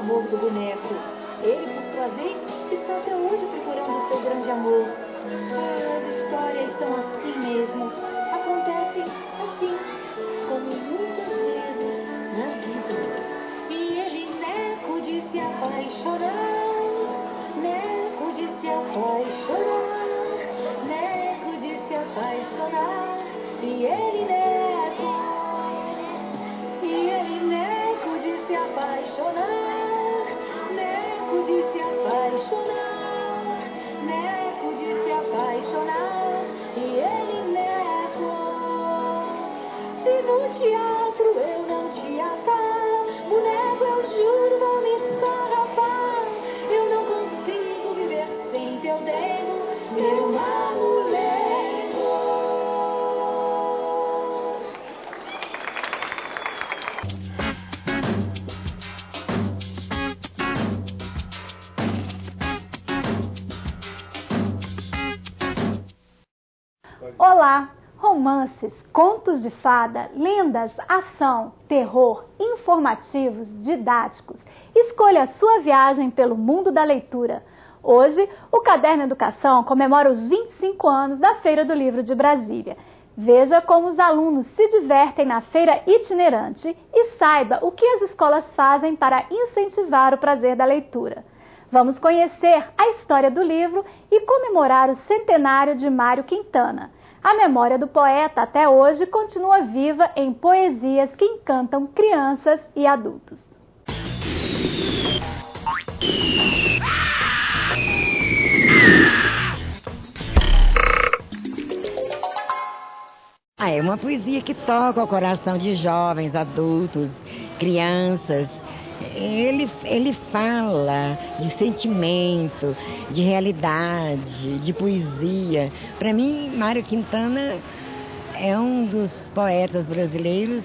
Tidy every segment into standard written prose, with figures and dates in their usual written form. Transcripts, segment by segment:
amor do boneco. Ele, por sua vez, está até hoje procurando o seu grande amor. As histórias são assim mesmo. Acontecem assim, como muitas vezes na vida. E ele, Neco, de se apaixonar, Neco de se apaixonar, Neco de se apaixonar. E ele, Neco de se apaixonar, Neco de se apaixonar, Neco de se apaixonar. E ele, Neco, se no teatro eu não te atar, boneco, eu juro, vou me sarrafar. Eu não consigo viver sem teu dengo, meu mamulengo. Olá! Romances, contos de fada, lendas, ação, terror, informativos, didáticos. Escolha a sua viagem pelo mundo da leitura. Hoje, o Caderno Educação comemora os 25 anos da Feira do Livro de Brasília. Veja como os alunos se divertem na feira itinerante e saiba o que as escolas fazem para incentivar o prazer da leitura. Vamos conhecer a história do livro e comemorar o centenário de Mário Quintana. A memória do poeta até hoje continua viva em poesias que encantam crianças e adultos. É uma poesia que toca o coração de jovens, adultos, crianças. Ele fala de sentimento, de realidade, de poesia. Para mim, Mário Quintana é um dos poetas brasileiros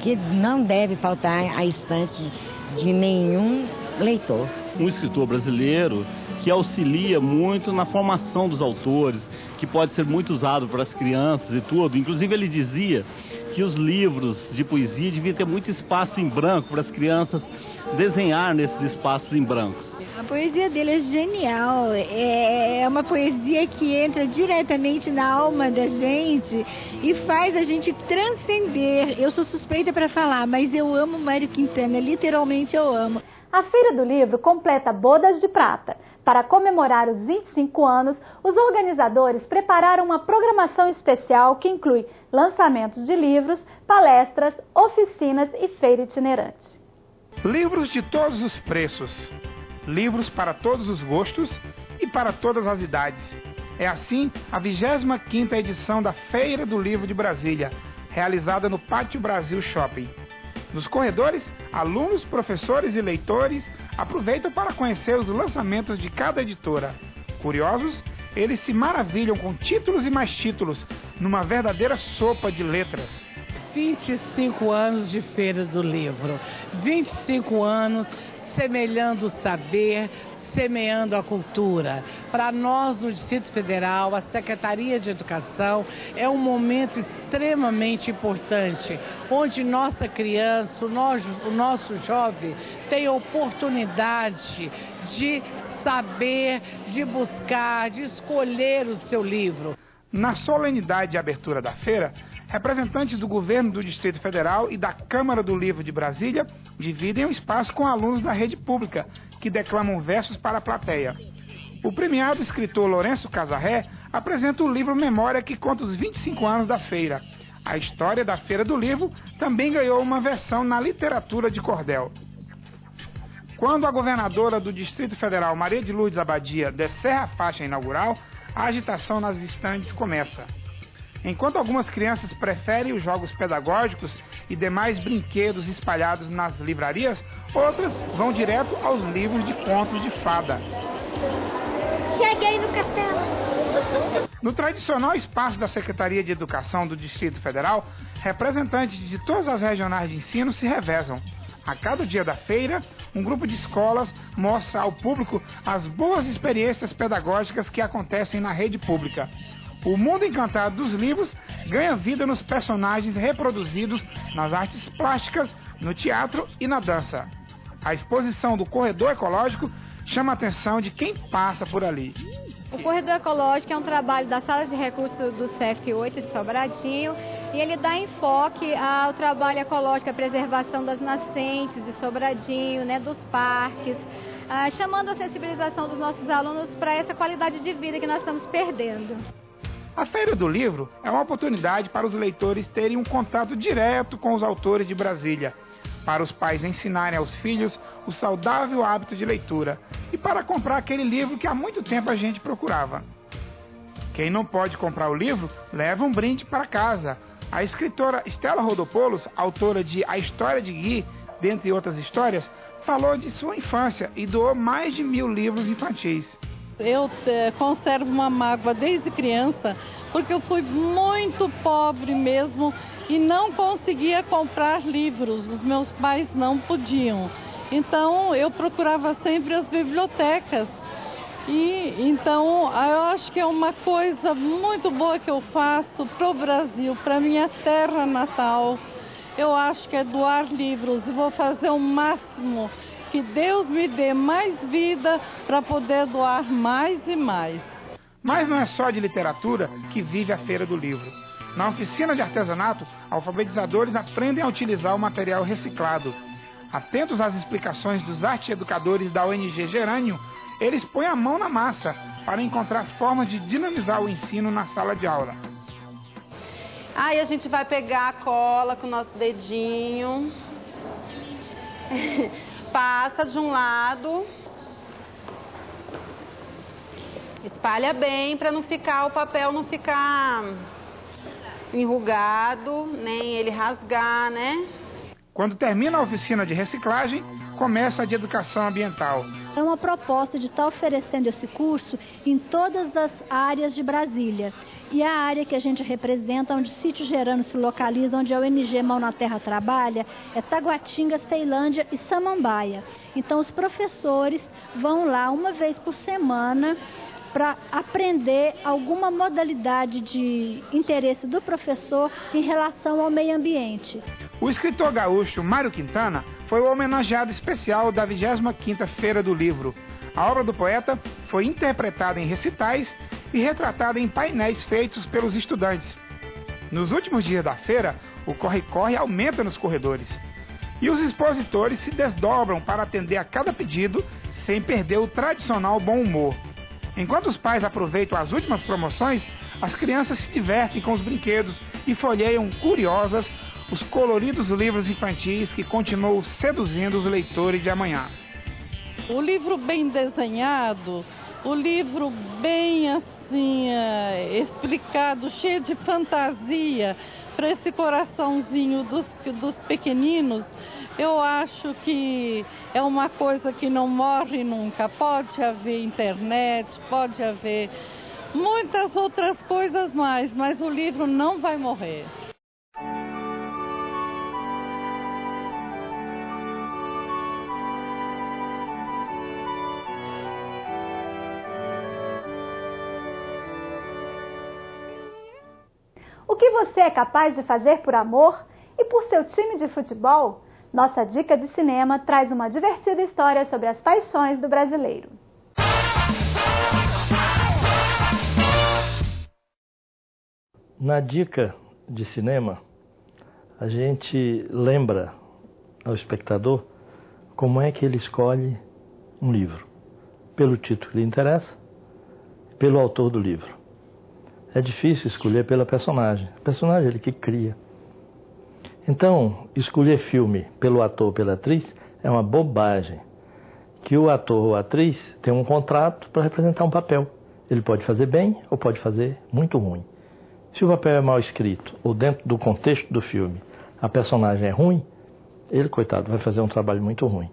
que não deve faltar à estante de nenhum leitor. Um escritor brasileiro que auxilia muito na formação dos autores, que pode ser muito usado para as crianças e tudo. Inclusive ele dizia que os livros de poesia deviam ter muito espaço em branco para as crianças desenhar nesses espaços em brancos. A poesia dele é genial, é uma poesia que entra diretamente na alma da gente e faz a gente transcender. Eu sou suspeita para falar, mas eu amo Mário Quintana, literalmente eu amo. A Feira do Livro completa bodas de prata. Para comemorar os 25 anos, os organizadores prepararam uma programação especial que inclui lançamentos de livros, palestras, oficinas e feira itinerante. Livros de todos os preços, livros para todos os gostos e para todas as idades. É assim a 25ª edição da Feira do Livro de Brasília, realizada no Pátio Brasil Shopping. Nos corredores, alunos, professores e leitores aproveitam para conhecer os lançamentos de cada editora. Curiosos, eles se maravilham com títulos e mais títulos, numa verdadeira sopa de letras. 25 anos de Feira do Livro, 25 anos semelhando o saber, semeando a cultura. Para nós, no Distrito Federal, a Secretaria de Educação é um momento extremamente importante, onde nossa criança, o nosso jovem, tem a oportunidade de saber, de buscar, de escolher o seu livro. Na solenidade de abertura da feira, representantes do governo do Distrito Federal e da Câmara do Livro de Brasília dividem o espaço com alunos da rede pública, que declamam versos para a plateia. O premiado escritor Lourenço Casarré apresenta o livro Memória, que conta os 25 anos da feira. A história da Feira do Livro também ganhou uma versão na literatura de cordel. Quando a governadora do Distrito Federal, Maria de Lourdes Abadia, descerra a faixa inaugural, a agitação nas estandes começa. Enquanto algumas crianças preferem os jogos pedagógicos e demais brinquedos espalhados nas livrarias, outras vão direto aos livros de contos de fada. Cheguei no castelo! No tradicional espaço da Secretaria de Educação do Distrito Federal, representantes de todas as regionais de ensino se revezam. A cada dia da feira, um grupo de escolas mostra ao público as boas experiências pedagógicas que acontecem na rede pública. O mundo encantado dos livros ganha vida nos personagens reproduzidos nas artes plásticas, no teatro e na dança. A exposição do corredor ecológico chama a atenção de quem passa por ali. O corredor ecológico é um trabalho da Sala de Recursos do CF8 de Sobradinho e ele dá enfoque ao trabalho ecológico, à preservação das nascentes de Sobradinho, né, dos parques, chamando a sensibilização dos nossos alunos para essa qualidade de vida que nós estamos perdendo. A Feira do Livro é uma oportunidade para os leitores terem um contato direto com os autores de Brasília, para os pais ensinarem aos filhos o saudável hábito de leitura e para comprar aquele livro que há muito tempo a gente procurava. Quem não pode comprar o livro, leva um brinde para casa. A escritora Stella Rodopoulos, autora de A História de Gui, dentre outras histórias, falou de sua infância e doou mais de 1000 livros infantis. Eu conservo uma mágoa desde criança, porque eu fui muito pobre mesmo e não conseguia comprar livros, os meus pais não podiam. Então eu procurava sempre as bibliotecas. E então eu acho que é uma coisa muito boa que eu faço para o Brasil, para minha terra natal. Eu acho que é doar livros e vou fazer o máximo que Deus me dê mais vida para poder doar mais e mais. Mas não é só de literatura que vive a Feira do Livro. Na oficina de artesanato, alfabetizadores aprendem a utilizar o material reciclado. Atentos às explicações dos arte-educadores da ONG Gerânio, eles põem a mão na massa para encontrar formas de dinamizar o ensino na sala de aula. Aí a gente vai pegar a cola com o nosso dedinho, passa de um lado, espalha bem para não ficar, o papel não ficar enrugado, nem ele rasgar, né? Quando termina a oficina de reciclagem, começa a de educação ambiental. É uma proposta de estar oferecendo esse curso em todas as áreas de Brasília. E a área que a gente representa, onde o Sítio Gerano se localiza, onde a ONG Mão na Terra trabalha, é Taguatinga, Ceilândia e Samambaia. Então os professores vão lá uma vez por semana para aprender alguma modalidade de interesse do professor em relação ao meio ambiente. O escritor gaúcho Mário Quintana foi o homenageado especial da 25ª Feira do Livro. A obra do poeta foi interpretada em recitais e retratada em painéis feitos pelos estudantes. Nos últimos dias da feira, o corre-corre aumenta nos corredores. E os expositores se desdobram para atender a cada pedido sem perder o tradicional bom humor. Enquanto os pais aproveitam as últimas promoções, as crianças se divertem com os brinquedos e folheiam curiosas os coloridos livros infantis que continuam seduzindo os leitores de amanhã. O livro bem desenhado, o livro bem assim, explicado, cheio de fantasia, para esse coraçãozinho dos pequeninos, eu acho que é uma coisa que não morre nunca. Pode haver internet, pode haver muitas outras coisas mais, mas o livro não vai morrer. O que você é capaz de fazer por amor e por seu time de futebol? Nossa dica de cinema traz uma divertida história sobre as paixões do brasileiro. Na dica de cinema, a gente lembra ao espectador como é que ele escolhe um livro. Pelo título que lhe interessa, pelo autor do livro. É difícil escolher pela personagem. O personagem é ele que cria. Então, escolher filme pelo ator ou pela atriz é uma bobagem. Que o ator ou a atriz tem um contrato para representar um papel. Ele pode fazer bem ou pode fazer muito ruim. Se o papel é mal escrito ou dentro do contexto do filme a personagem é ruim, ele, coitado, vai fazer um trabalho muito ruim.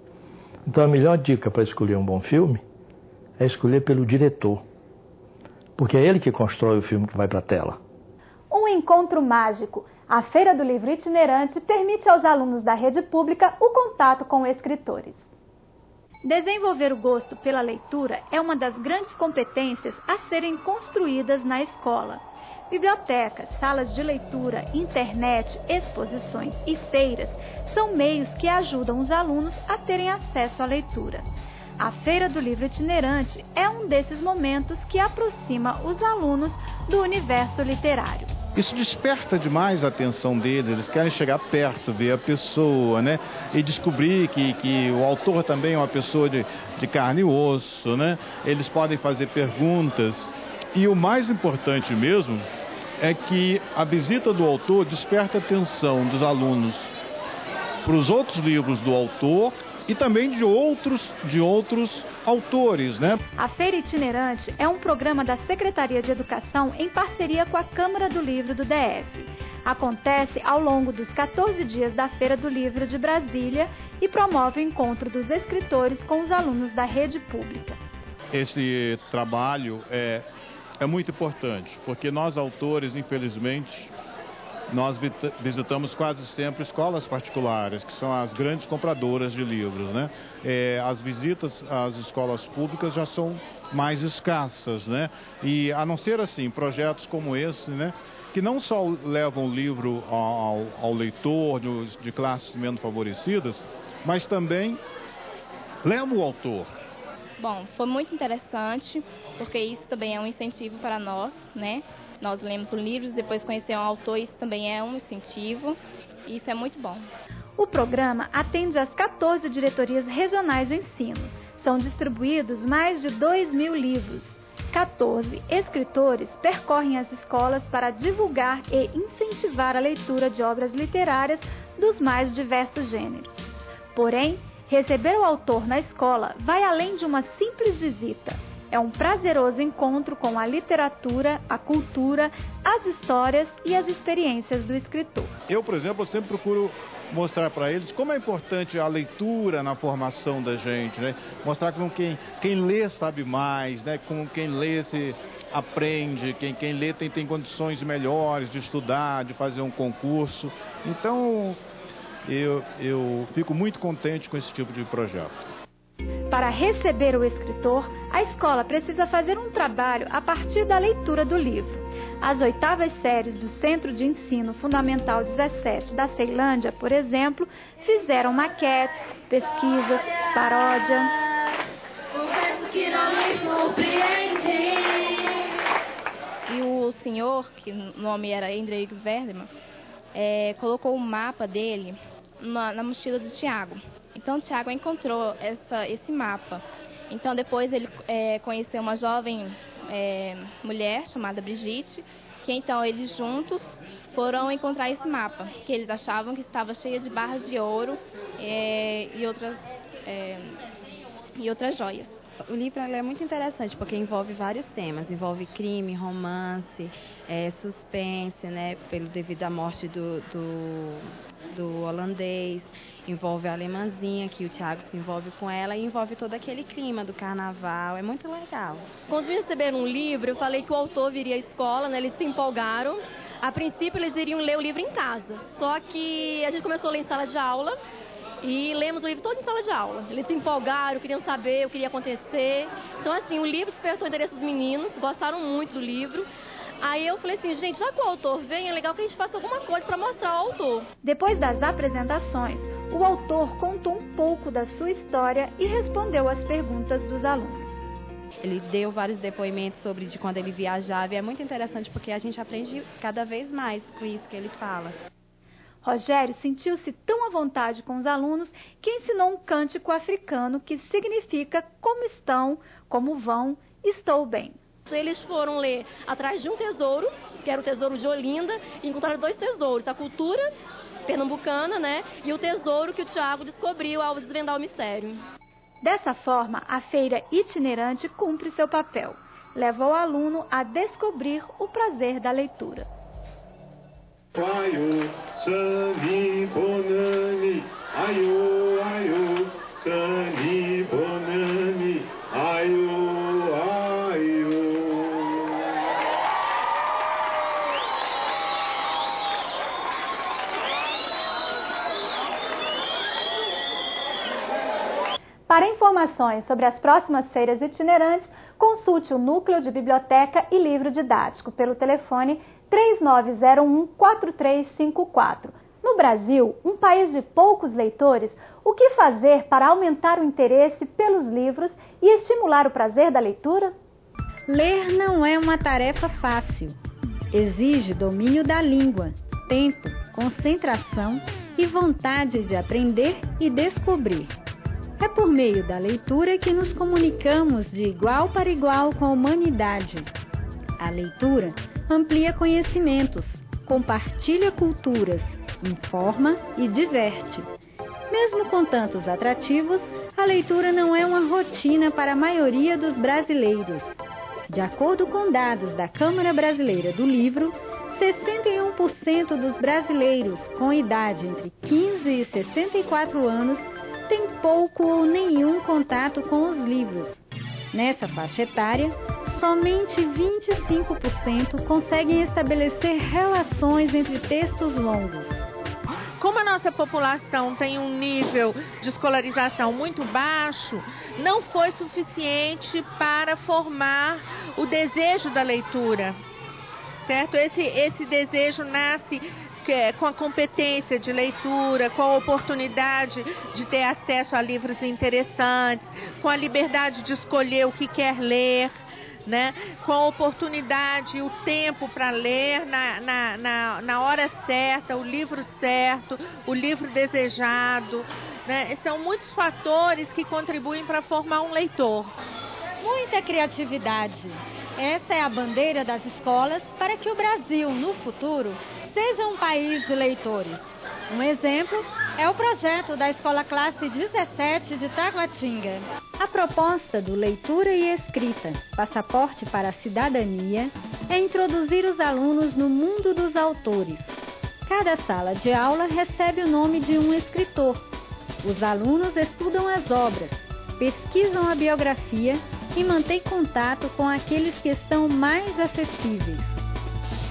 Então a melhor dica para escolher um bom filme é escolher pelo diretor. Porque é ele que constrói o filme que vai para a tela. Um encontro mágico. A Feira do Livro Itinerante permite aos alunos da rede pública o contato com escritores. Desenvolver o gosto pela leitura é uma das grandes competências a serem construídas na escola. Bibliotecas, salas de leitura, internet, exposições e feiras são meios que ajudam os alunos a terem acesso à leitura. A Feira do Livro Itinerante é um desses momentos que aproxima os alunos do universo literário. Isso desperta demais a atenção deles, eles querem chegar perto, ver a pessoa, né? E descobrir que o autor também é uma pessoa de carne e osso, né? Eles podem fazer perguntas. E o mais importante mesmo é que a visita do autor desperta a atenção dos alunos para os outros livros do autor e também de outros autores, né? A Feira Itinerante é um programa da Secretaria de Educação em parceria com a Câmara do Livro do DF. Acontece ao longo dos 14 dias da Feira do Livro de Brasília e promove o encontro dos escritores com os alunos da rede pública. Esse trabalho é muito importante, porque nós autores, infelizmente, nós visitamos quase sempre escolas particulares, que são as grandes compradoras de livros, né? As visitas às escolas públicas já são mais escassas, né? E a não ser assim, projetos como esse, né? Que não só levam o livro ao leitor de classes menos favorecidas, mas também levam o autor. Bom, foi muito interessante, porque isso também é um incentivo para nós, né? Nós lemos os livros, depois conhecer um autor, isso também é um incentivo, e isso é muito bom. O programa atende às 14 diretorias regionais de ensino. São distribuídos mais de 2.000 livros. 14 escritores percorrem as escolas para divulgar e incentivar a leitura de obras literárias dos mais diversos gêneros. Porém, receber o autor na escola vai além de uma simples visita. É um prazeroso encontro com a literatura, a cultura, as histórias e as experiências do escritor. Eu, por exemplo, sempre procuro mostrar para eles como é importante a leitura na formação da gente, né? Mostrar como quem lê sabe mais, né? Como quem lê se aprende, quem lê tem condições melhores de estudar, de fazer um concurso. Então, eu fico muito contente com esse tipo de projeto. Para receber o escritor, a escola precisa fazer um trabalho a partir da leitura do livro. As 8ª séries do Centro de Ensino Fundamental 17 da Ceilândia, por exemplo, fizeram maquetes, pesquisas, paródia. Que não me surpreende. E o senhor, que o nome era Hendrik Verdeman, colocou o mapa dele na mochila do Tiago. Então, o Tiago encontrou esse mapa. Então, depois ele conheceu uma jovem mulher chamada Brigitte, que então eles juntos foram encontrar esse mapa, que eles achavam que estava cheia de barras de ouro e outras joias. O livro é muito interessante porque envolve vários temas, envolve crime, romance, suspense, né, devido à morte do holandês, envolve a alemãzinha, que o Tiago se envolve com ela, e envolve todo aquele clima do carnaval, é muito legal. Quando receberam um livro, eu falei que o autor viria à escola, né, eles se empolgaram. A princípio eles iriam ler o livro em casa, só que a gente começou a ler em sala de aula, e lemos o livro todo em sala de aula. Eles se empolgaram, queriam saber o que ia acontecer. Então, assim, o livro despertou o interesse dos meninos, gostaram muito do livro. Aí eu falei assim, gente, já que o autor vem, é legal que a gente faça alguma coisa para mostrar ao autor. Depois das apresentações, o autor contou um pouco da sua história e respondeu às perguntas dos alunos. Ele deu vários depoimentos sobre de quando ele viajava, e é muito interessante porque a gente aprende cada vez mais com isso que ele fala. Rogério sentiu-se tão à vontade com os alunos que ensinou um cântico africano que significa como estão, como vão, estou bem. Eles foram ler atrás de um tesouro, que era o tesouro de Olinda, e encontraram 2 tesouros, a cultura pernambucana, né, e o tesouro que o Tiago descobriu ao desvendar o mistério. Dessa forma, a feira itinerante cumpre seu papel. Leva o aluno a descobrir o prazer da leitura. Ayo, Sani Bonani, ayo, ayo, Sani Bonani, ayo, ayo. Para informações sobre as próximas feiras itinerantes, consulte o Núcleo de Biblioteca e Livro Didático pelo telefone 3901-4354. No Brasil, um país de poucos leitores, o que fazer para aumentar o interesse pelos livros e estimular o prazer da leitura? Ler não é uma tarefa fácil. Exige domínio da língua, tempo, concentração e vontade de aprender e descobrir. É por meio da leitura que nos comunicamos de igual para igual com a humanidade. A leitura amplia conhecimentos, compartilha culturas, informa e diverte. Mesmo com tantos atrativos, a leitura não é uma rotina para a maioria dos brasileiros. De acordo com dados da Câmara Brasileira do Livro, 61% dos brasileiros com idade entre 15 e 64 anos têm pouco ou nenhum contato com os livros. Nessa faixa etária, somente 25% conseguem estabelecer relações entre textos longos. Como a nossa população tem um nível de escolarização muito baixo, não foi suficiente para formar o desejo da leitura, certo? Esse desejo nasce com a competência de leitura, com a oportunidade de ter acesso a livros interessantes, com a liberdade de escolher o que quer ler, né? Com a oportunidade e o tempo para ler na hora certa, o livro certo, o livro desejado, né? São muitos fatores que contribuem para formar um leitor. Muita criatividade. Essa é a bandeira das escolas para que o Brasil, no futuro, seja um país de leitores. Um exemplo é o projeto da Escola Classe 17 de Taguatinga. A proposta do Leitura e Escrita, Passaporte para a Cidadania, é introduzir os alunos no mundo dos autores. Cada sala de aula recebe o nome de um escritor. Os alunos estudam as obras, pesquisam a biografia e mantêm contato com aqueles que estão mais acessíveis.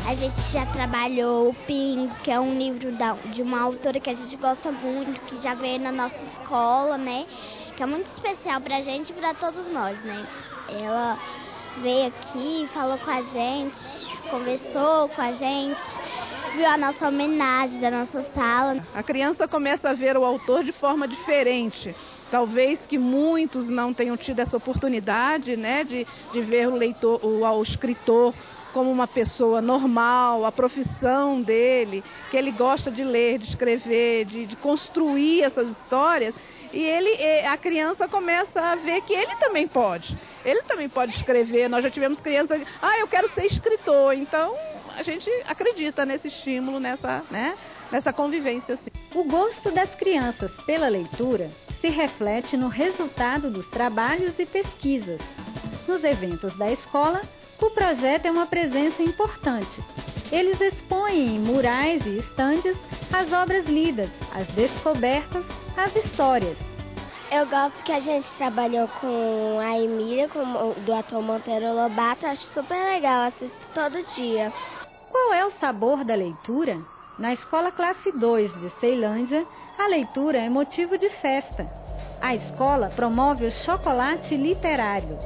A gente já trabalhou o Pink, que é um livro de uma autora que a gente gosta muito, que já veio na nossa escola, né? Que é muito especial pra gente e pra todos nós, né? Ela veio aqui, falou com a gente, conversou com a gente, viu a nossa homenagem da nossa sala. A criança começa a ver o autor de forma diferente. Talvez que muitos não tenham tido essa oportunidade, né, de ver o escritor como uma pessoa normal, a profissão dele, que ele gosta de ler, de escrever, de construir essas histórias, e a criança começa a ver que ele também pode escrever. Nós já tivemos crianças, eu quero ser escritor, então a gente acredita nesse estímulo, nessa convivência. Assim. O gosto das crianças pela leitura se reflete no resultado dos trabalhos e pesquisas. Nos eventos da escola, o projeto é uma presença importante. Eles expõem em murais e estandes as obras lidas, as descobertas, as histórias. Eu gosto que a gente trabalhou com a Emília, do ator Monteiro Lobato. Acho super legal, assisto todo dia. Qual é o sabor da leitura? Na Escola Classe 2 de Ceilândia, a leitura é motivo de festa. A escola promove o chocolate literário.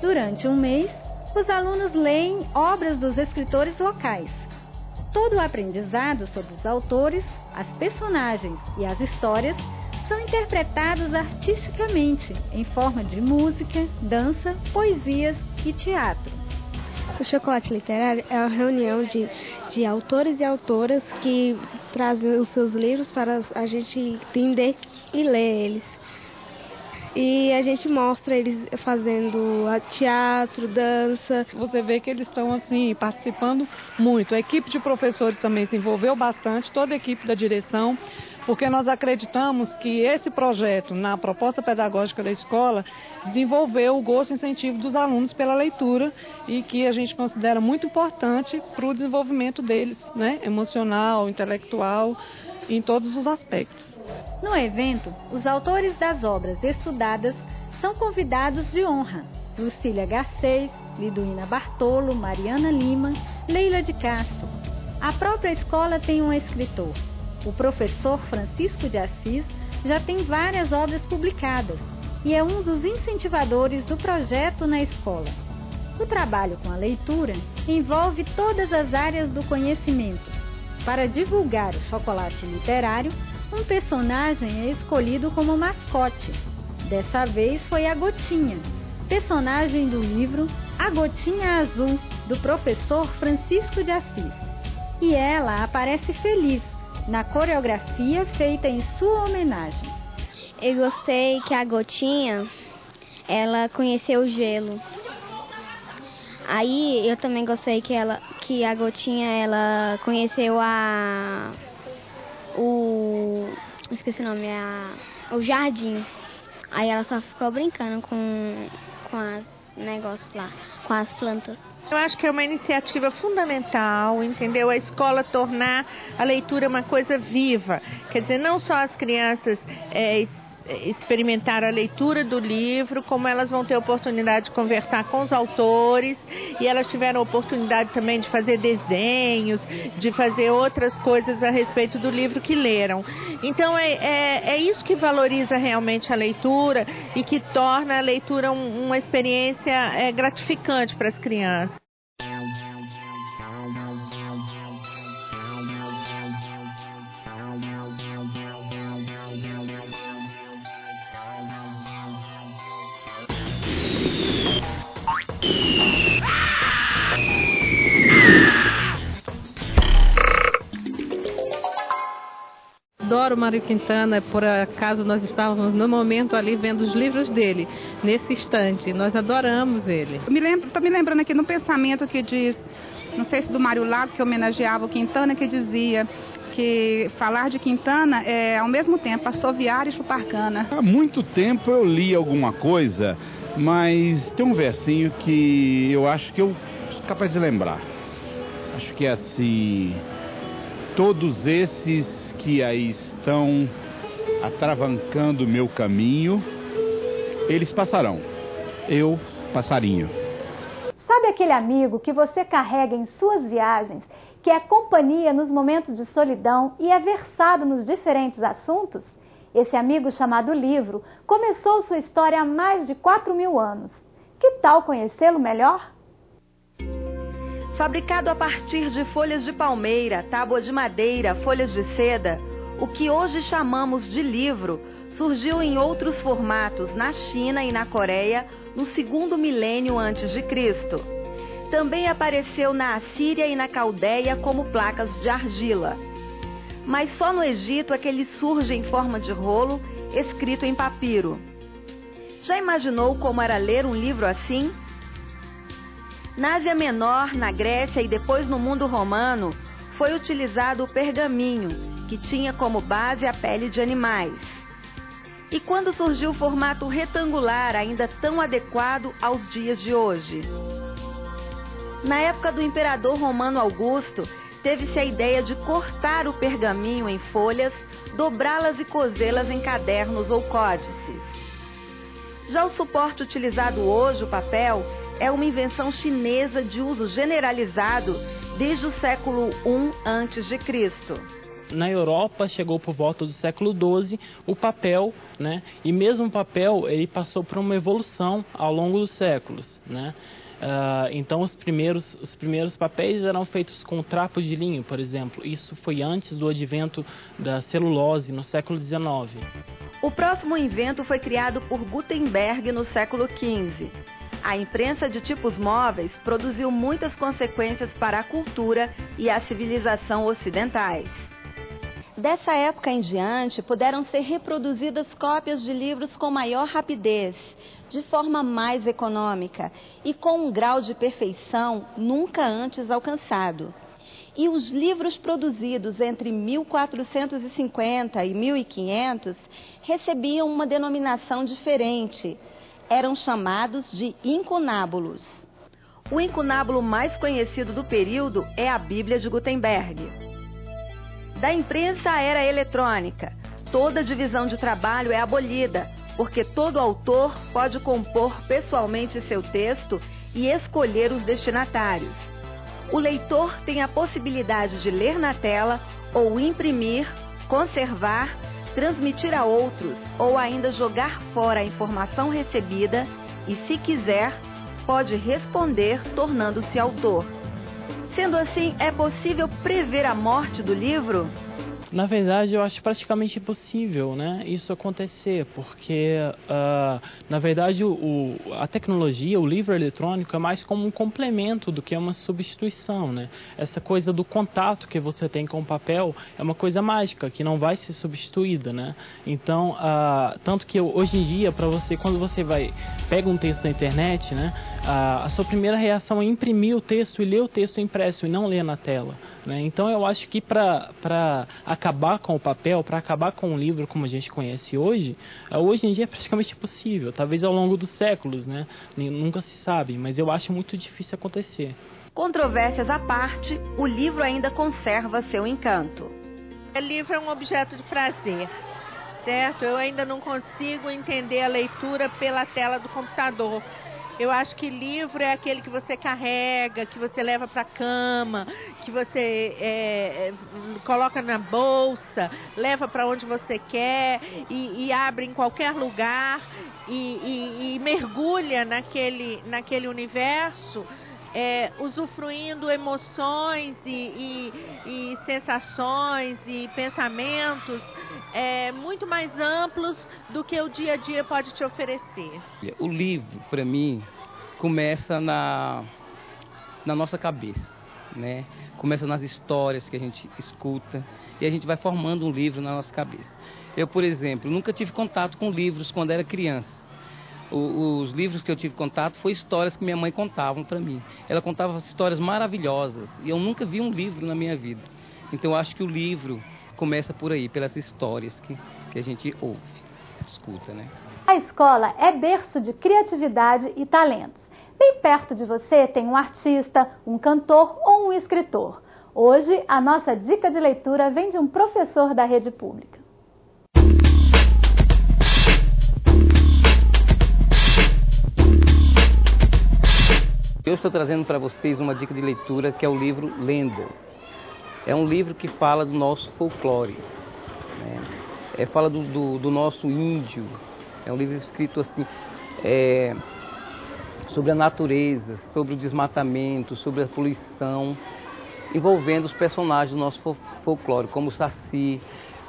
Durante um mês, os alunos leem obras dos escritores locais. Todo o aprendizado sobre os autores, as personagens e as histórias são interpretados artisticamente, em forma de música, dança, poesias e teatro. O chocolate literário é uma reunião de autores e autoras que trazem os seus livros para a gente entender e ler eles. E a gente mostra eles fazendo teatro, dança. Você vê que eles estão assim participando muito. A equipe de professores também se envolveu bastante, toda a equipe da direção, porque nós acreditamos que esse projeto, na proposta pedagógica da escola, desenvolveu o gosto e incentivo dos alunos pela leitura e que a gente considera muito importante para o desenvolvimento deles, né? Emocional, intelectual, em todos os aspectos. No evento, os autores das obras estudadas são convidados de honra. Lucília Garcês, Liduína Bartolo, Mariana Lima, Leila de Castro. A própria escola tem um escritor. O professor Francisco de Assis já tem várias obras publicadas e é um dos incentivadores do projeto na escola. O trabalho com a leitura envolve todas as áreas do conhecimento. Para divulgar o chocolate literário, um personagem é escolhido como mascote. Dessa vez foi a Gotinha, personagem do livro A Gotinha Azul, do professor Francisco de Assis. E ela aparece feliz na coreografia feita em sua homenagem. Eu gostei que a Gotinha, ela conheceu o gelo. Aí eu também gostei que a Gotinha, ela conheceu esqueci o nome, o jardim. Aí ela só ficou brincando com os negócios lá, com as plantas. Eu acho que é uma iniciativa fundamental, entendeu? A escola tornar a leitura uma coisa viva. Quer dizer, não só as crianças experimentar a leitura do livro, como elas vão ter a oportunidade de conversar com os autores, e elas tiveram a oportunidade também de fazer desenhos, de fazer outras coisas a respeito do livro que leram. Então é isso que valoriza realmente a leitura e que torna a leitura uma experiência gratificante para as crianças. Adoro Mário Quintana, por acaso nós estávamos no momento ali vendo os livros dele, nesse instante, nós adoramos ele. Estou me lembrando aqui no pensamento que diz, não sei se do Mário Lago, que homenageava o Quintana, que dizia que falar de Quintana é ao mesmo tempo assoviar e chupar cana. Há muito tempo eu li alguma coisa, mas tem um versinho que eu acho que eu sou capaz de lembrar. Acho que é assim: todos esses que aí estão atravancando o meu caminho, eles passarão, eu passarinho. Sabe aquele amigo que você carrega em suas viagens, que é companhia nos momentos de solidão e é versado nos diferentes assuntos? Esse amigo chamado livro começou sua história há mais de 4.000 anos. Que tal conhecê-lo melhor? Fabricado a partir de folhas de palmeira, tábua de madeira, folhas de seda, o que hoje chamamos de livro surgiu em outros formatos na China e na Coreia no 2º milênio antes de Cristo. Também apareceu na Assíria e na Caldeia como placas de argila. Mas só no Egito é que ele surge em forma de rolo, escrito em papiro. Já imaginou como era ler um livro assim? Na Ásia Menor, na Grécia e depois no mundo romano, foi utilizado o pergaminho, que tinha como base a pele de animais. E quando surgiu o formato retangular, ainda tão adequado aos dias de hoje? Na época do imperador romano Augusto, teve-se a ideia de cortar o pergaminho em folhas, dobrá-las e cozê-las em cadernos ou códices. Já o suporte utilizado hoje, o papel, é uma invenção chinesa de uso generalizado desde o século I a.C. Na Europa chegou por volta do século XII o papel, né? E mesmo o papel ele passou por uma evolução ao longo dos séculos, né? Então os primeiros papéis eram feitos com trapos de linho, por exemplo. Isso foi antes do advento da celulose no século XIX. O próximo invento foi criado por Gutenberg no século XV. A imprensa de tipos móveis produziu muitas consequências para a cultura e a civilização ocidentais. Dessa época em diante, puderam ser reproduzidas cópias de livros com maior rapidez, de forma mais econômica e com um grau de perfeição nunca antes alcançado. E os livros produzidos entre 1450 e 1500 recebiam uma denominação diferente. Eram chamados de incunábulos. O incunábulo mais conhecido do período é a Bíblia de Gutenberg. Da imprensa à era eletrônica, toda divisão de trabalho é abolida, porque todo autor pode compor pessoalmente seu texto e escolher os destinatários. O leitor tem a possibilidade de ler na tela ou imprimir, conservar, transmitir a outros ou ainda jogar fora a informação recebida e, se quiser, pode responder tornando-se autor. Sendo assim, é possível prever a morte do livro? Na verdade, eu acho praticamente impossível, né, isso acontecer, porque, na verdade, a tecnologia, o livro eletrônico é mais como um complemento do que uma substituição, né? Essa coisa do contato que você tem com o papel é uma coisa mágica, que não vai ser substituída, né? Então, tanto que hoje em dia, quando você pega um texto na internet, né, a sua primeira reação é imprimir o texto e ler o texto impresso e não ler na tela, né? Então, eu acho que para acabar com o papel, para acabar com o livro como a gente conhece hoje em dia é praticamente impossível, talvez ao longo dos séculos, né? Nunca se sabe, mas eu acho muito difícil acontecer. Controvérsias à parte, o livro ainda conserva seu encanto. O livro é um objeto de prazer, certo? Eu ainda não consigo entender a leitura pela tela do computador. Eu acho que livro é aquele que você carrega, que você leva para a cama, que você coloca na bolsa, leva para onde você quer e abre em qualquer lugar e mergulha naquele universo, usufruindo emoções e sensações e pensamentos muito mais amplos do que o dia a dia pode te oferecer. O livro, para mim, começa na nossa cabeça, né? Começa nas histórias que a gente escuta e a gente vai formando um livro na nossa cabeça. Eu, por exemplo, nunca tive contato com livros quando era criança. Os livros que eu tive contato foram histórias que minha mãe contava para mim. Ela contava histórias maravilhosas e eu nunca vi um livro na minha vida. Então eu acho que o livro começa por aí, pelas histórias que a gente ouve, escuta, né? A escola é berço de criatividade e talentos. Bem perto de você tem um artista, um cantor ou um escritor. Hoje, a nossa dica de leitura vem de um professor da rede pública. Eu estou trazendo para vocês uma dica de leitura que é o livro Lenda. É um livro que fala do nosso folclore, né? Fala do nosso índio. É um livro escrito assim, sobre a natureza, sobre o desmatamento, sobre a poluição, envolvendo os personagens do nosso folclore, como o Saci,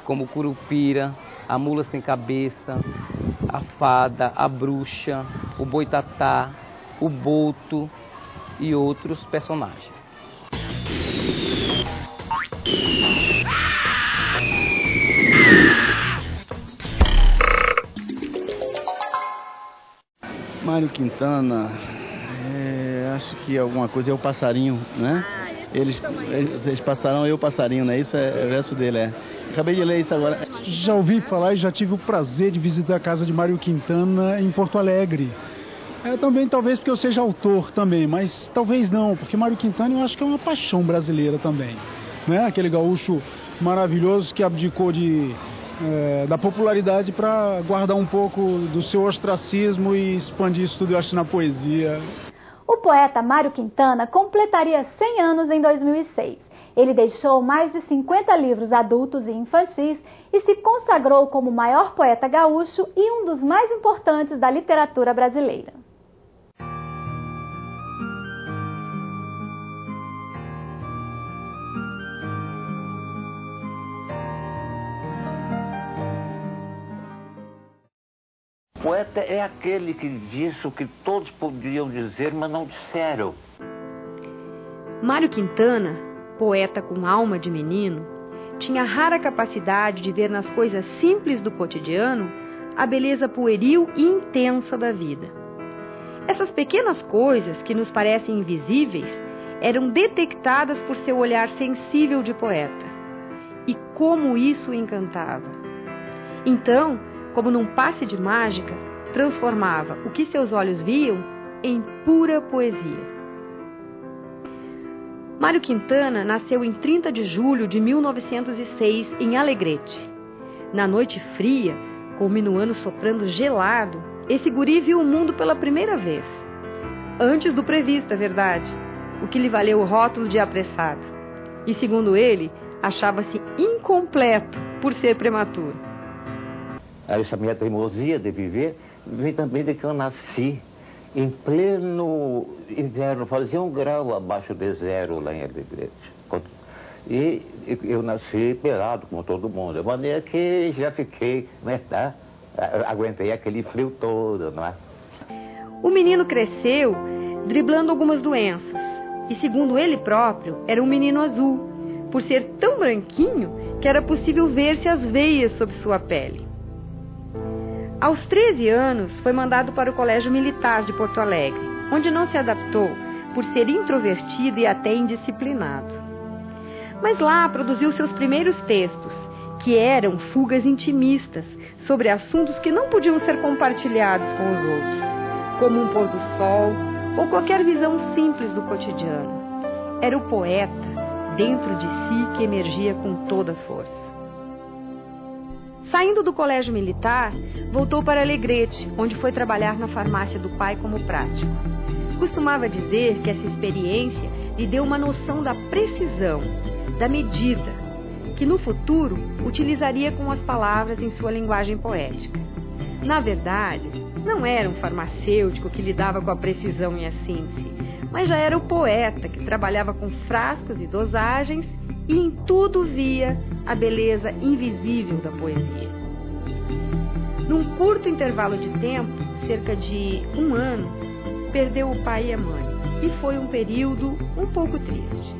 como o Curupira, a Mula Sem Cabeça, a Fada, a Bruxa, o Boitatá, o Boto e outros personagens. Mário Quintana, acho que alguma coisa é o passarinho, né? Eles passaram, eu passarinho, né? Isso é o verso dele, Acabei de ler isso agora. Já ouvi falar e já tive o prazer de visitar a casa de Mário Quintana em Porto Alegre. Também, talvez porque eu seja autor também, mas talvez não, porque Mário Quintana eu acho que é uma paixão brasileira também, né? Aquele gaúcho maravilhoso que abdicou da popularidade para guardar um pouco do seu ostracismo e expandir isso tudo, eu acho, na poesia. O poeta Mário Quintana completaria 100 anos em 2006. Ele deixou mais de 50 livros adultos e infantis e se consagrou como o maior poeta gaúcho e um dos mais importantes da literatura brasileira. O poeta é aquele que disse o que todos podiam dizer, mas não disseram. Mário Quintana, poeta com alma de menino, tinha a rara capacidade de ver nas coisas simples do cotidiano a beleza pueril e intensa da vida. Essas pequenas coisas que nos parecem invisíveis eram detectadas por seu olhar sensível de poeta. E como isso o encantava! Então, como num passe de mágica, transformava o que seus olhos viam em pura poesia. Mário Quintana nasceu em 30 de julho de 1906 em Alegrete. Na noite fria, com o minuano soprando gelado, esse guri viu o mundo pela primeira vez. Antes do previsto, é verdade, o que lhe valeu o rótulo de apressado. E, segundo ele, achava-se incompleto por ser prematuro. Essa minha teimosia de viver vem também de que eu nasci em pleno inverno, fazia 1 grau abaixo de zero lá em Alegrete. E eu nasci pelado, como todo mundo, de maneira que já fiquei, né, tá? Aguentei aquele frio todo, não é? O menino cresceu driblando algumas doenças e, segundo ele próprio, era um menino azul, por ser tão branquinho que era possível ver-se as veias sob sua pele. Aos 13 anos, foi mandado para o Colégio Militar de Porto Alegre, onde não se adaptou por ser introvertido e até indisciplinado. Mas lá produziu seus primeiros textos, que eram fugas intimistas sobre assuntos que não podiam ser compartilhados com os outros, como um pôr do sol ou qualquer visão simples do cotidiano. Era o poeta dentro de si que emergia com toda a força. Saindo do colégio militar, voltou para Alegrete, onde foi trabalhar na farmácia do pai como prático. Costumava dizer que essa experiência lhe deu uma noção da precisão, da medida, que no futuro utilizaria com as palavras em sua linguagem poética. Na verdade, não era um farmacêutico que lidava com a precisão e a síntese, mas já era o poeta que trabalhava com frascos e dosagens e em tudo via a beleza invisível da poesia. Num curto intervalo de tempo, cerca de 1 ano, perdeu o pai e a mãe, e foi um período um pouco triste.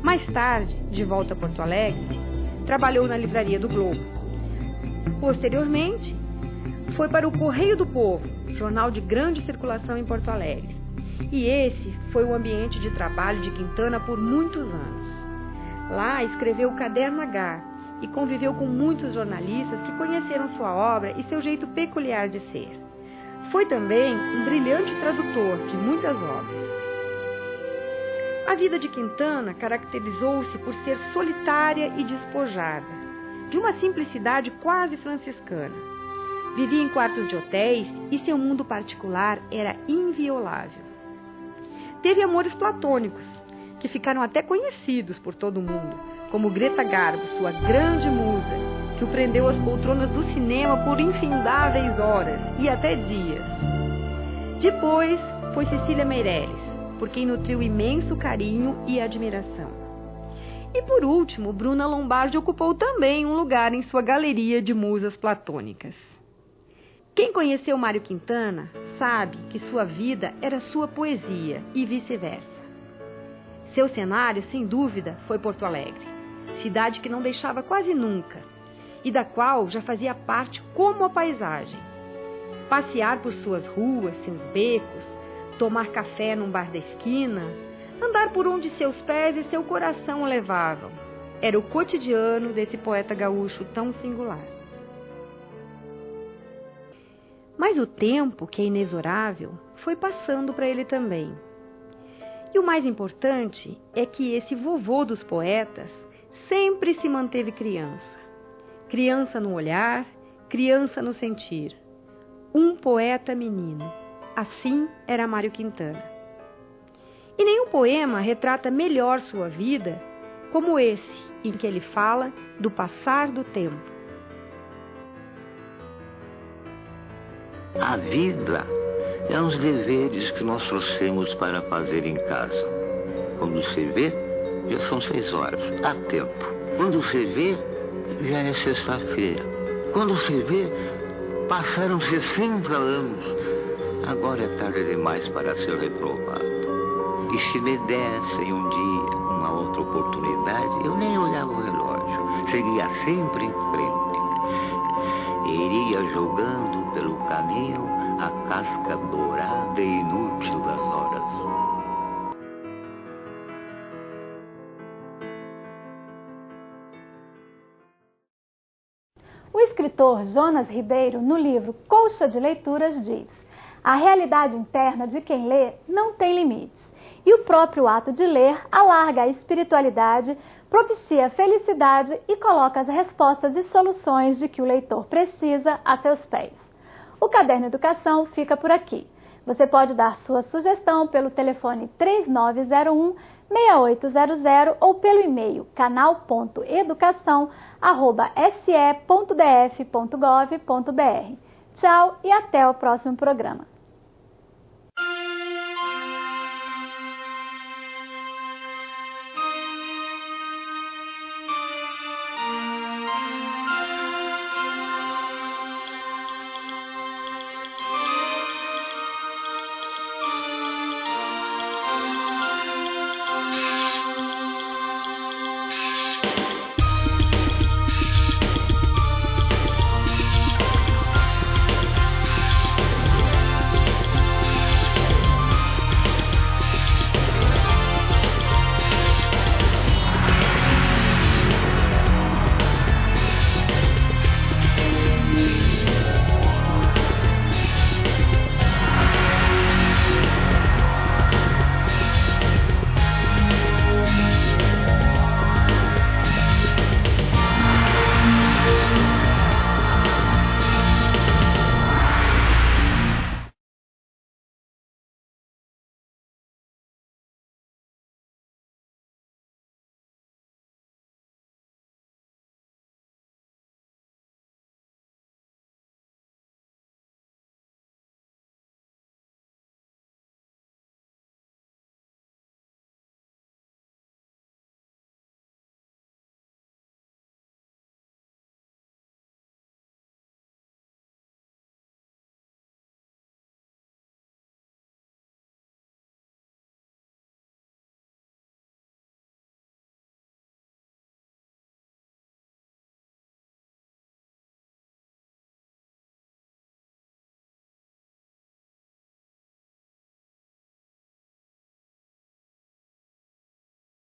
Mais tarde, de volta a Porto Alegre, trabalhou na Livraria do Globo. Posteriormente, foi para o Correio do Povo, jornal de grande circulação em Porto Alegre. E esse foi o ambiente de trabalho de Quintana por muitos anos. Lá escreveu o Caderno H e conviveu com muitos jornalistas que conheceram sua obra e seu jeito peculiar de ser. Foi também um brilhante tradutor de muitas obras. A vida de Quintana caracterizou-se por ser solitária e despojada, de uma simplicidade quase franciscana. Vivia em quartos de hotéis e seu mundo particular era inviolável. Teve amores platônicos, que ficaram até conhecidos por todo mundo, como Greta Garbo, sua grande musa, que o prendeu às poltronas do cinema por infindáveis horas e até dias. Depois foi Cecília Meirelles, por quem nutriu imenso carinho e admiração. E por último, Bruna Lombardi ocupou também um lugar em sua galeria de musas platônicas. Quem conheceu Mário Quintana sabe que sua vida era sua poesia e vice-versa. Seu cenário, sem dúvida, foi Porto Alegre, cidade que não deixava quase nunca, e da qual já fazia parte como a paisagem. Passear por suas ruas, seus becos, tomar café num bar da esquina, andar por onde seus pés e seu coração o levavam. Era o cotidiano desse poeta gaúcho tão singular. Mas o tempo, que é inexorável, foi passando para ele também. E o mais importante é que esse vovô dos poetas sempre se manteve criança. Criança no olhar, criança no sentir. Um poeta menino. Assim era Mário Quintana. E nenhum poema retrata melhor sua vida como esse, em que ele fala do passar do tempo. A vida é uns deveres que nós trouxemos para fazer em casa. Quando você vê, já são 6 horas, há tempo. Quando você vê, já é sexta-feira. Quando você vê, passaram 60 anos. Agora é tarde demais para ser reprovado. E se me dessem um dia uma outra oportunidade, eu nem olhava o relógio. Seguia sempre em frente. Iria jogando pelo caminho a casca dourada e inútil das horas. O escritor Jonas Ribeiro, no livro Colcha de Leituras, diz: a realidade interna de quem lê não tem limites. E o próprio ato de ler alarga a espiritualidade, propicia a felicidade e coloca as respostas e soluções de que o leitor precisa a seus pés. O Caderno Educação fica por aqui. Você pode dar sua sugestão pelo telefone 3901-6800 ou pelo e-mail canal.educação@se.df.gov.br. Tchau e até o próximo programa.